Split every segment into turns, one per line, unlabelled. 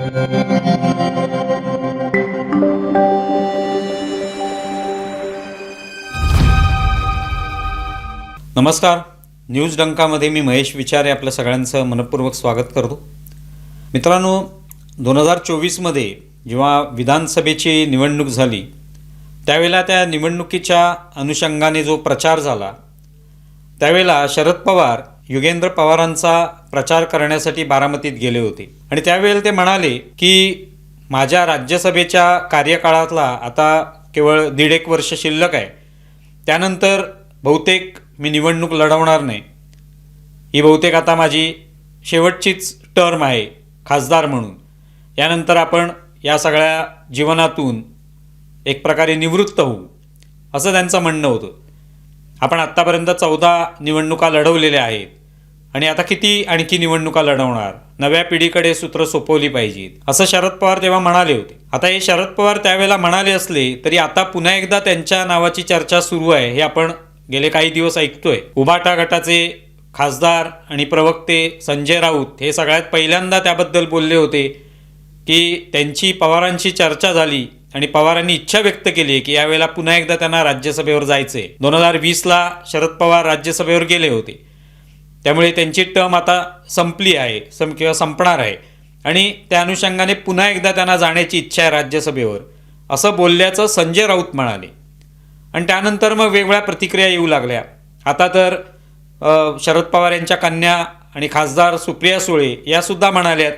नमस्कार. न्यूज डंकामध्ये मी महेश विचारे आपल्या सगळ्यांचं मनपूर्वक स्वागत करतो. मित्रांनो, 2024मध्ये जेव्हा विधानसभेची निवडणूक झाली त्यावेळेला त्या निवडणुकीच्या अनुषंगाने जो प्रचार झाला त्यावेळेला शरद पवार योगेंद्र पवारांचा प्रचार करण्यासाठी बारामतीत गेले होते आणि त्यावेळेला ते म्हणाले की माझ्या राज्यसभेच्या कार्यकाळातला आता केवळ 1.5 वर्ष शिल्लक आहे, त्यानंतर बहुतेक मी निवडणूक लढवणार नाही, ही बहुतेक आता माझी शेवटचीच टर्म आहे खासदार म्हणून, यानंतर आपण या सगळ्या जीवनातून एक प्रकारे निवृत्त होऊ, असं त्यांचं म्हणणं होतं. आपण आत्तापर्यंत 14 निवडणुका लढवलेल्या आहेत आणि आता किती आणखी निवडणुका लढवणार, नव्या पिढीकडे सूत्र सोपवली पाहिजेत, असं शरद पवार तेव्हा म्हणाले होते. आता हे शरद पवार त्यावेळेला म्हणाले असले तरी आता पुन्हा एकदा त्यांच्या नावाची चर्चा सुरू आहे, हे आपण गेले काही दिवस ऐकतोय. उभाटा गटाचे खासदार आणि प्रवक्ते संजय राऊत हे सगळ्यात पहिल्यांदा त्याबद्दल बोलले होते की त्यांची पवारांशी चर्चा झाली आणि पवारांनी इच्छा व्यक्त केली की यावेळेला पुन्हा एकदा त्यांना राज्यसभेवर जायचे. 2020ला शरद पवार राज्यसभेवर गेले होते, त्यामुळे त्यांची टर्म आता संपली आहे किंवा संपणार आहे आणि त्या अनुषंगाने पुन्हा एकदा त्यांना जाण्याची इच्छा आहे राज्यसभेवर, असं बोलल्याचं संजय राऊत म्हणाले. आणि त्यानंतर मग वेगवेगळ्या प्रतिक्रिया येऊ लागल्या. आता तर शरद पवार यांच्या कन्या आणि खासदार सुप्रिया सुळे यासुद्धा म्हणाल्यात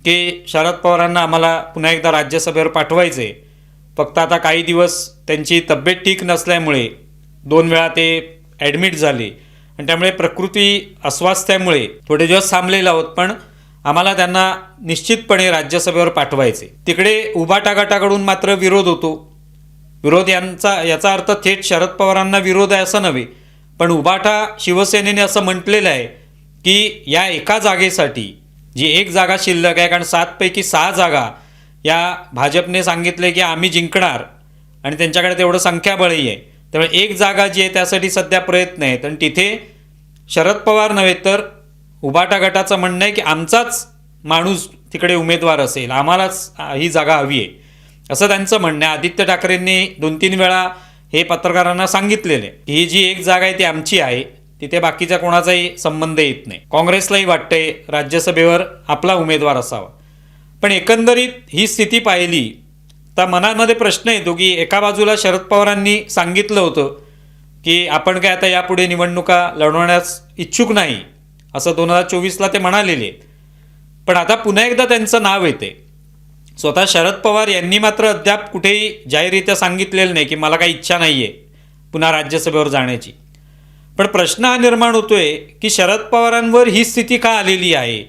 की शरद पवारांना आम्हाला पुन्हा एकदा राज्यसभेवर पाठवायचे, फक्त आता काही दिवस त्यांची तब्येत ठीक नसल्यामुळे 2 वेळा ते ॲडमिट झाले आणि त्यामुळे प्रकृती अस्वास्थ्यामुळे थोडे दिवस थांबलेले आहोत, पण आम्हाला त्यांना निश्चितपणे राज्यसभेवर पाठवायचे. तिकडे उभाटा गटाकडून मात्र विरोध होतो. विरोध याचा अर्थ थेट शरद पवारांना विरोध आहे असं नव्हे, पण उभाटा शिवसेनेने असं म्हटलेलं आहे की या एका जागेसाठी जी एक जागा शिल्लक आहे, कारण 7 पैकी 6 जागा या भाजपने सांगितले की आम्ही जिंकणार आणि त्यांच्याकडे तेवढं संख्याबळही आहे, त्यामुळे एक जागा जी आहे त्यासाठी सध्या प्रयत्न आहेत आणि तिथे शरद पवार नव्हे तर उभाटा गटाचं म्हणणं आहे की आमचाच माणूस तिकडे उमेदवार असेल, आम्हालाच ही जागा हवी आहे, असं त्यांचं म्हणणं आहे. आदित्य ठाकरेंनी 2-3 वेळा हे पत्रकारांना सांगितलेले की ही जी एक जागा आहे ती आमची आहे, तिथे बाकीचा कोणाचाही संबंध येत नाही. काँग्रेसलाही वाटतंय राज्यसभेवर आपला उमेदवार असावा. पण एकंदरीत ही स्थिती पाहिली तर मनामध्ये प्रश्न येतो की एका बाजूला शरद पवारांनी सांगितलं होतं की आपण काय आता यापुढे निवडणुका लढवण्यास इच्छुक नाही, असं 2024ला ते म्हणालेले आहेत, पण आता पुन्हा एकदा त्यांचं नाव येते. स्वतः शरद पवार यांनी मात्र अद्याप कुठेही जाहीररित्या सांगितलेलं नाही की मला काही इच्छा नाही आहे पुन्हा राज्यसभेवर जाण्याची. पण प्रश्न हा निर्माण होतोय की शरद पवारांवर ही स्थिती का आलेली आहे,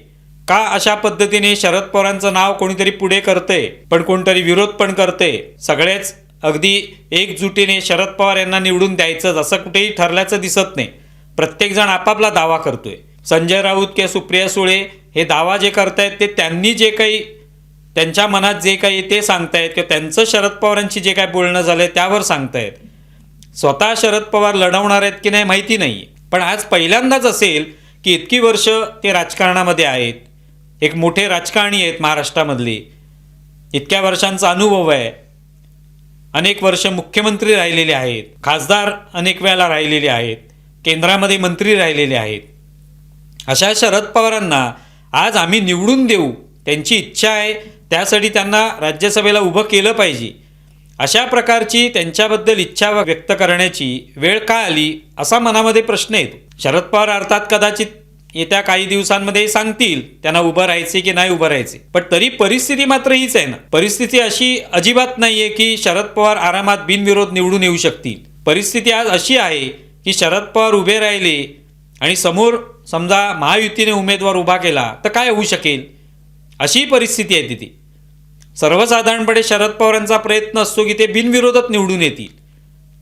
का अशा पद्धतीने शरद पवारांचं नाव कोणीतरी पुढे करतंय पण कोणतरी विरोध पण करतंय, सगळेच अगदी एकजुटीने शरद पवार यांना निवडून द्यायचं असं कुठेही ठरल्याचं दिसत नाही. प्रत्येकजण आपापला दावा करतोय. संजय राऊत किंवा सुप्रिया सुळे हे दावा जे करतायत ते त्यांनी जे काही त्यांच्या मनात जे काही ते सांगतायत किंवा त्यांचं शरद पवारांची जे काही बोलणं झालंय त्यावर सांगतायत. स्वतः शरद पवार लढवणार आहेत की नाही माहिती नाही, पण आज पहिल्यांदाच असेल की इतकी वर्ष ते राजकारणामध्ये आहेत, एक मोठे राजकारणी आहेत महाराष्ट्रामधले, इतक्या वर्षांचा अनुभव आहे, अनेक वर्ष मुख्यमंत्री राहिलेले आहेत, खासदार अनेक वेळेला राहिलेले आहेत, केंद्रामध्ये मंत्री राहिलेले आहेत. अशा शरद पवारांना आज आम्ही निवडून देऊ, त्यांची इच्छा आहे, त्यासाठी त्यांना राज्यसभेला उभं केलं पाहिजे, अशा प्रकारची त्यांच्याबद्दल इच्छा व्यक्त करण्याची वेळ का आली असा मनामध्ये प्रश्न येतो. शरद पवार अर्थात कदाचित येत्या काही दिवसांमध्ये सांगतील त्यांना उभं राहायचे की नाही उभं राहायचे, पण तरी परिस्थिती मात्र हीच आहे ना. परिस्थिती अशी अजिबात नाहीये की शरद पवार आरामात बिनविरोध निवडून येऊ शकतील. परिस्थिती आज अशी आहे की शरद पवार उभे राहिले आणि समोर समजा महायुतीने उमेदवार उभा केला तर काय होऊ शकेल, अशी परिस्थिती आहे तिथे. सर्वसाधारणपणे शरद पवारांचा प्रयत्न असतो की ते बिनविरोधात निवडून येतील.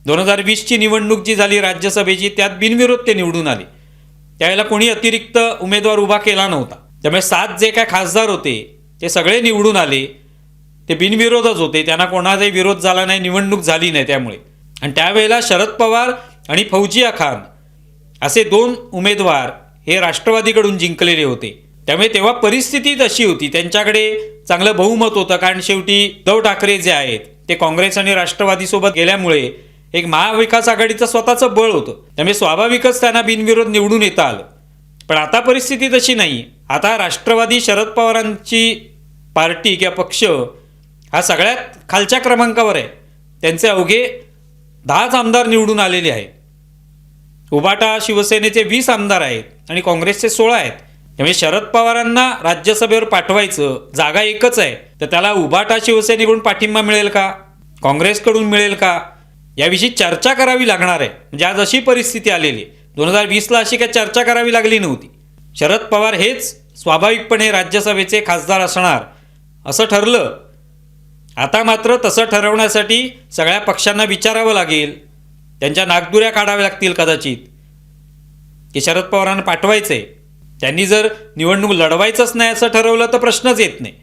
2020ची निवडणूक जी झाली राज्यसभेची त्यात बिनविरोध ते निवडून आले, त्यावेळेला कोणी अतिरिक्त उमेदवार उभा केला नव्हता, त्यामुळे 7 जे काय खासदार होते ते सगळे निवडून आले, ते बिनविरोधच होते, त्यांना कोणाचाही विरोध झाला नाही, निवडणूक झाली नाही त्यामुळे. आणि त्यावेळेला शरद पवार आणि फौजिया खान असे 2 उमेदवार हे राष्ट्रवादीकडून जिंकलेले होते, त्यामुळे तेव्हा परिस्थिती तशी होती, त्यांच्याकडे चांगलं बहुमत होतं, कारण शेवटी उद्धव ठाकरे जे आहेत ते काँग्रेस आणि राष्ट्रवादीसोबत गेल्यामुळे एक महाविकास आघाडीचं स्वतःचं बळ होतं, त्यामुळे स्वाभाविकच त्यांना बिनविरोध निवडून येता आलं. पण आता परिस्थिती तशी नाही. आता राष्ट्रवादी शरद पवारांची पार्टी किंवा पक्ष हा सगळ्यात खालच्या क्रमांकावर आहे. त्यांचे अवघे 10च आमदार निवडून आलेले आहेत. उभाटा शिवसेनेचे 20 आमदार आहेत आणि काँग्रेसचे 16 आहेत. त्यामुळे शरद पवारांना राज्यसभेवर पाठवायचं, जागा एकच आहे, तर त्याला उभाटा शिवसेनेकडून पाठिंबा मिळेल का, काँग्रेसकडून मिळेल का, याविषयी चर्चा करावी लागणार आहे. म्हणजे आज अशी परिस्थिती आलेली आहे. 2020ला अशी काही चर्चा करावी लागली नव्हती. शरद पवार हेच स्वाभाविकपणे राज्यसभेचे खासदार असणार असं ठरलं. आता मात्र तसं ठरवण्यासाठी सगळ्या पक्षांना विचारावं लागेल, त्यांच्या नाकदुऱ्या काढाव्या लागतील कदाचित, की शरद पवारांना पाठवायचं आहे. त्यांनी जर निवडणूक लढवायचंच नाही असं ठरवलं तर प्रश्नच येत नाही.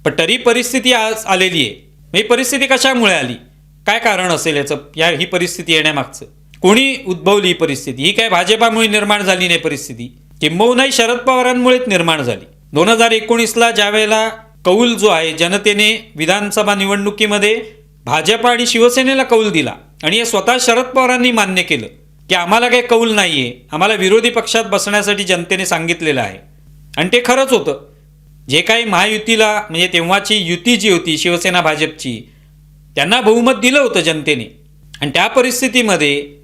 पण तरी परिस्थिती आज आलेली आहे. ही परिस्थिती कशामुळे आली, काय कारण असेल याचं, ही परिस्थिती येण्यामागचं कोणी उद्भवली ही परिस्थिती? ही काय भाजपामुळे निर्माण झाली नाही परिस्थिती, किंबहुनाही शरद पवारांमुळेच निर्माण झाली. 2019ला ज्यावेळेला कौल जो आहे जनतेने विधानसभा निवडणुकीमध्ये भाजपा आणि शिवसेनेला कौल दिला आणि हे स्वतः शरद पवारांनी मान्य केलं की आम्हाला काही कौल नाही आहे, आम्हाला विरोधी पक्षात बसण्यासाठी जनतेने सांगितलेलं आहे. आणि ते खरंच होतं. जे काही महायुतीला म्हणजे तेव्हाची युती जी होती शिवसेना भाजपची, त्यांना बहुमत दिलं होतं जनतेने. आणि त्या परिस्थितीमध्ये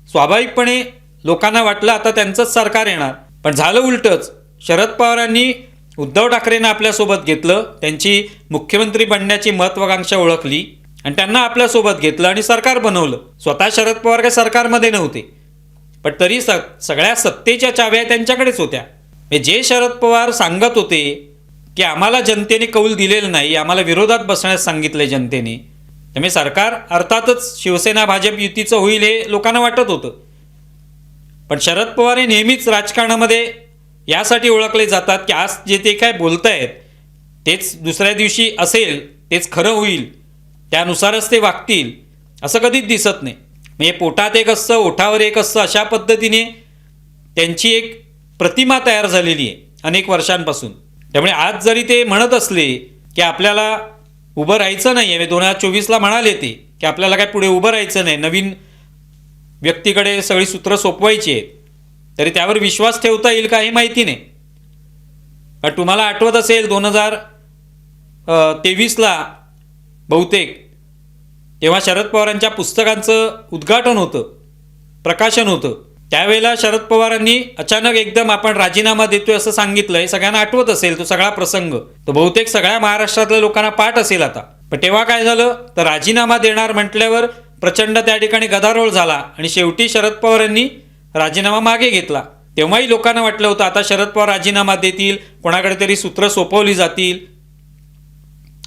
स्वाभाविकपणे लोकांना वाटलं आता त्यांचंच सरकार येणार. पण झालं उलटंच. शरद पवारांनी उद्धव ठाकरेंना आपल्यासोबत घेतलं, त्यांची मुख्यमंत्री बनण्याची महत्त्वाकांक्षा ओळखली आणि त्यांना आपल्यासोबत घेतलं आणि सरकार बनवलं. स्वतः शरद पवार काही सरकारमध्ये नव्हते, पण तरी सगळ्या सत्तेच्या चाव्या त्यांच्याकडेच होत्या. जे शरद पवार सांगत होते की आम्हाला जनतेने कौल दिलेलं नाही, आम्हाला विरोधात बसण्यास सांगितलं जनतेने, त्यामुळे सरकार अर्थातच शिवसेना भाजप युतीचं होईल हे लोकांना वाटत होतं. पण शरद पवार हे नेहमीच राजकारणामध्ये यासाठी ओळखले जातात की आज जे ते काय बोलतायत तेच दुसऱ्या दिवशी असेल, तेच खरं होईल, त्यानुसारच ते वागतील, असं कधीच दिसत नाही. म्हणजे पोटात एक असतं, ओठावर एक असतं, अशा पद्धतीने त्यांची एक प्रतिमा तयार झालेली आहे अनेक वर्षांपासून. त्यामुळे आज जरी ते म्हणत असले की आपल्याला उभं राहायचं नाही आहे, 2024ला म्हणाले ते की आपल्याला काय पुढे उभं राहायचं नाही, नवीन व्यक्तीकडे सगळी सूत्र सोपवायची आहेत, तरी त्यावर विश्वास ठेवता येईल का हे माहिती नाही. पण तुम्हाला आठवत असेल 2023ला बहुतेक तेव्हा शरद पवारांच्या पुस्तकांचं उद्घाटन होतं, प्रकाशन होतं. त्यावेळेला शरद पवारांनी अचानक एकदम आपण राजीनामा देतोय असं सांगितलं. हे सगळ्यांना आठवत असेल तो सगळा प्रसंग, तो बहुतेक सगळ्या महाराष्ट्रातल्या लोकांना पाठ असेल आता. पण तेव्हा काय झालं, तर राजीनामा देणार म्हटल्यावर प्रचंड त्या ठिकाणी गदारोळ झाला आणि शेवटी शरद पवारांनी राजीनामा मागे घेतला. तेव्हाही लोकांना वाटलं होतं आता शरद पवार राजीनामा देतील, कोणाकडे तरी सूत्र सोपवली जातील,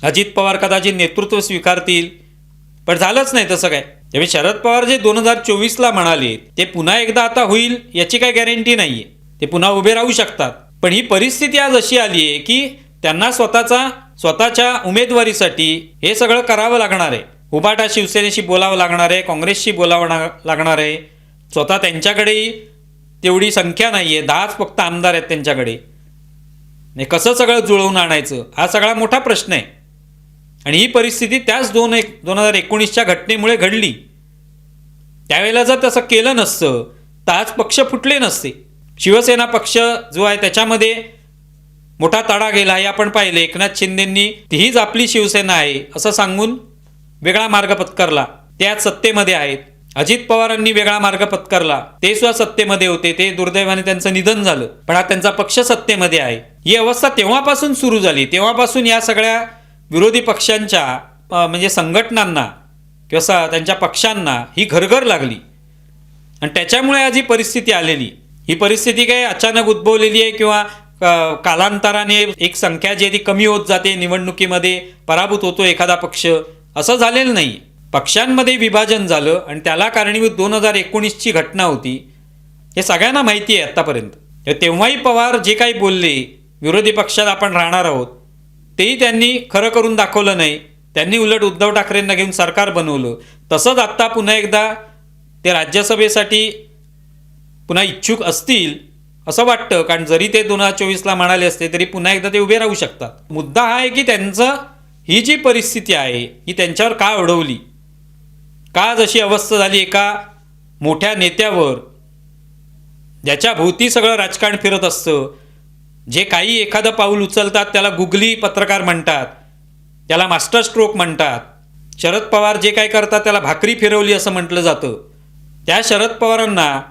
अजित पवार कदाचित नेतृत्व स्वीकारतील. पण झालंच नाही तसं काय. त्यामुळे शरद पवार जे 2024ला म्हणाले ते पुन्हा एकदा आता होईल याची काही गॅरंटी नाही आहे. ते पुन्हा उभे राहू शकतात. पण ही परिस्थिती आज अशी आली आहे की त्यांना स्वतःच्या उमेदवारीसाठी हे सगळं करावं लागणार आहे. उभाटा शिवसेनेशी बोलावं लागणार आहे, काँग्रेसशी बोलावं लागणार आहे. स्वतः त्यांच्याकडेही तेवढी संख्या नाही आहे, 10च फक्त आमदार आहेत त्यांच्याकडे. कसं सगळं जुळवून आणायचं हा सगळा मोठा प्रश्न आहे. आणि ही परिस्थिती त्याच 2019च्या घटनेमुळे घडली. त्यावेळेला जर तसं केलं नसतं तर आज पक्ष फुटले नसते. शिवसेना पक्ष जो आहे त्याच्यामध्ये मोठा तडा गेला हे आपण पाहिलं. एकनाथ शिंदेंनी तीच आपली शिवसेना आहे असं सांगून वेगळा मार्ग पत्करला, ते आज सत्तेमध्ये आहेत. अजित पवारांनी वेगळा मार्ग पत्करला, ते सुद्धा सत्तेमध्ये होते, ते दुर्दैवाने त्यांचं निधन झालं, पण आज त्यांचा पक्ष सत्तेमध्ये आहे. ही अवस्था तेव्हापासून सुरू झाली. तेव्हापासून या सगळ्या विरोधी पक्षांच्या म्हणजे संघटनांना किंवा त्यांच्या पक्षांना ही घरघर लागली आणि त्याच्यामुळे आज ही परिस्थिती आलेली. ही परिस्थिती काय अचानक उद्भवलेली आहे किंवा कालांतराने एक संख्या जी आहे ती कमी होत जाते, निवडणुकीमध्ये पराभूत होतो एखादा पक्ष, असं झालेलं नाही. पक्षांमध्ये विभाजन झालं आणि त्याला कारणीभूत 2019ची घटना होती, हे सगळ्यांना माहिती आहे आत्तापर्यंत. तेव्हाही पवार जे काही बोलले विरोधी पक्षात आपण राहणार आहोत तेही त्यांनी खरं करून दाखवलं नाही. त्यांनी उलट उद्धव ठाकरेंना घेऊन सरकार बनवलं. तसंच आत्ता पुन्हा एकदा ते राज्यसभेसाठी पुन्हा इच्छुक असतील असं वाटतं, कारण जरी ते 2024ला म्हणाले असते तरी पुन्हा एकदा ते उभे राहू शकतात. मुद्दा हा आहे की त्यांचं ही जी परिस्थिती आहे ही त्यांच्यावर का ओढवली, का जशी अवस्था झाली एका मोठ्या नेत्यावर ज्याच्या भोवती सगळं राजकारण फिरत असतं, जे काही एखादं पाऊल उचलतात त्याला गुगली पत्रकार म्हणतात, त्याला मास्टर स्ट्रोक म्हणतात. शरद पवार जे काय करतात त्याला भाकरी फिरवली असं म्हटलं जातं. त्या शरद पवारांना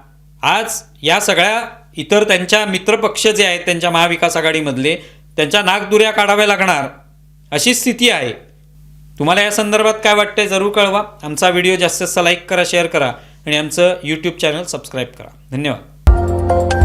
आज या सगळ्या इतर त्यांच्या मित्रपक्ष जे आहेत त्यांच्या महाविकास आघाडीमधले त्यांच्या नाकदुऱ्या काढाव्या लागणार अशी स्थिती आहे. तुम्हाला या संदर्भात काय वाटतंय जरूर कळवा. आमचा व्हिडिओ जास्तीत जास्त लाईक करा, शेअर करा आणि आमचं यूट्यूब चॅनल सबस्क्राईब करा. धन्यवाद.